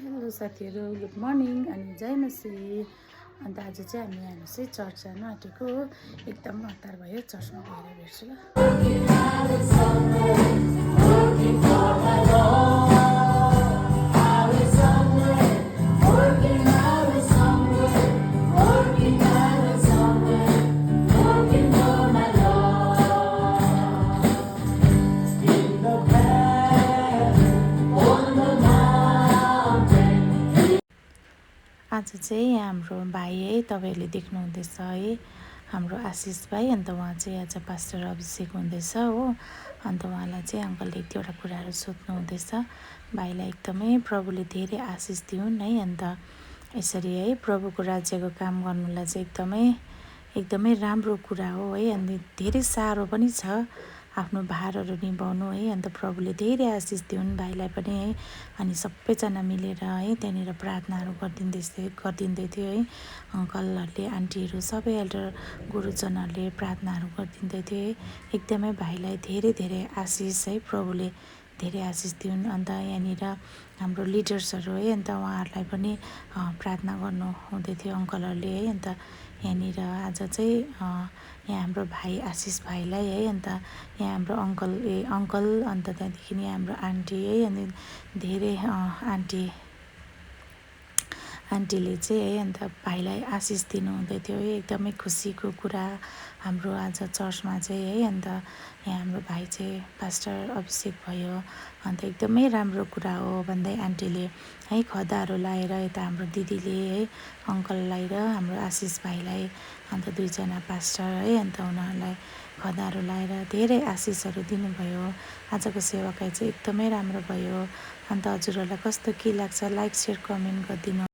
Hello साथीहरू, good morning अनि जय मसी। अन्त आज चाहिँ हामी चाहिँ चर्च जान आँटेको। एकदम हतार भयो, चर्चमा गएर भेट्छु आज चाहिँ यहाँ हाम्रो भाइ है, तपाईँहरूले देख्नुहुँदैछ है, हाम्रो आशिष भाइ। अन्त उहाँ चाहिँ आज पास्टर अभिषेक हुँदैछ हो। अन्त उहाँलाई चाहिँ अङ्कलले एक दुईवटा कुराहरू सोध्नु हुँदैछ। भाइलाई एकदमै प्रभुले धेरै आशिष दिउन् है। अन्त यसरी है प्रभुको राज्यको काम गर्नुलाई चाहिँ एकदमै राम्रो कुरा हो है। अनि धेरै साह्रो पनि छ आफ्नो भारहरू निभाउनु है। अन्त प्रभुले धेरै आशिष दिउन् भाइलाई पनि है। अनि सबैजना मिलेर है त्यहाँनिर प्रार्थनाहरू गरिदिँदै थियो है। अङ्कलहरूले, आन्टीहरू, सबै एल्डर गुरुजनहरूले प्रार्थनाहरू गरिदिँदै थियो है। एकदमै भाइलाई धेरै धेरै आशिष है, प्रभुले धेरै आशिष दिउन्। अन्त यहाँनिर हाम्रो लिडर्सहरू है, अन्त उहाँहरूलाई पनि प्रार्थना गर्नु हुँदै थियो अङ्कलहरूले है। अन्त यहाँनिर आज चाहिँ यहाँ हाम्रो भाइ आशिष भाइलाई है, अन्त यहाँ हाम्रो अङ्कल अन्त त्यहाँदेखि यहाँ हाम्रो आन्टी है, अनि धेरै आन्टीले चाहिँ है अन्त भाइलाई आशिष दिनुहुँदै थियो है। एकदमै खुसीको कुरा हाम्रो आज चर्चमा चाहिँ है। अन्त यहाँ हाम्रो भाइ चाहिँ पास्टर अभिषेक भयो। अन्त एकदमै राम्रो कुरा हो भन्दै आन्टीले है खदाहरू लाएर, यता हाम्रो दिदीले है अङ्कललाई र हाम्रो आशिष भाइलाई, अन्त दुईजना पास्टर है, अन्त उनीहरूलाई खदाहरू लाएर धेरै आशिषहरू दिनुभयो। आजको सेवाकाई चाहिँ एकदमै राम्रो भयो। अन्त हजुरहरूलाई कस्तो के लाग्छ, लाइक, सेयर, कमेन्ट गरिदिनु।